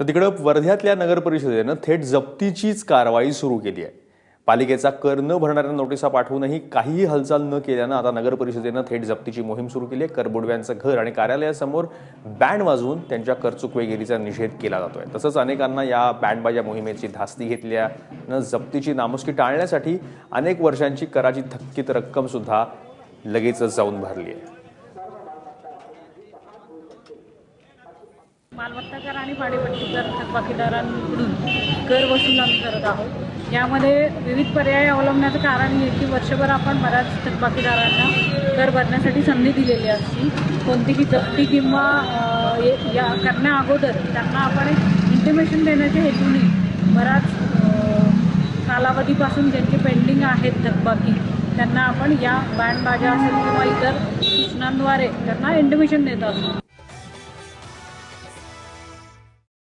तर तिकडं वर्ध्यातल्या नगर परिषदेनं थेट जप्तीचीच कारवाई सुरू केली आहे। पालिकेचा कर न भरणाऱ्या नोटिसा पाठवूनही काहीही हालचाल न केल्यानं आता नगर परिषदेनं थेट जप्तीची मोहीम सुरू केली आहे। करबुडव्यांचं घर आणि कार्यालयासमोर बँड वाजवून त्यांच्या करचुकवेगिरीचा निषेध केला जातोय। तसंच अनेकांना या बँडबाजा मोहिमेची धास्ती घेतल्यानं जप्तीची नामुष्की टाळण्यासाठी अनेक वर्षांची कराची थकीत रक्कम सुद्धा लगेचच जाऊन भरली आहे। मालमत्ता कर आणि भाडेपट्टी कर थकबाकीदारांकडून कर वसूल आम्ही करत आहोत। यामध्ये विविध पर्याय अवलंबण्याचं कारण हे की वर्षभर आपण बऱ्याच थकबाकीदारांना कर भरण्यासाठी संधी दिलेली असते। कोणतीही जप्ती किंवा या करण्या अगोदर त्यांना आपण एक इंटिमेशन देण्याच्या हेतूने बराच कालावधीपासून ज्यांचे पेंडिंग आहेत थकबाकी त्यांना आपण या बँडबाजा असेल किंवा इतर सूचनांद्वारे त्यांना इंटिमेशन देत असतो।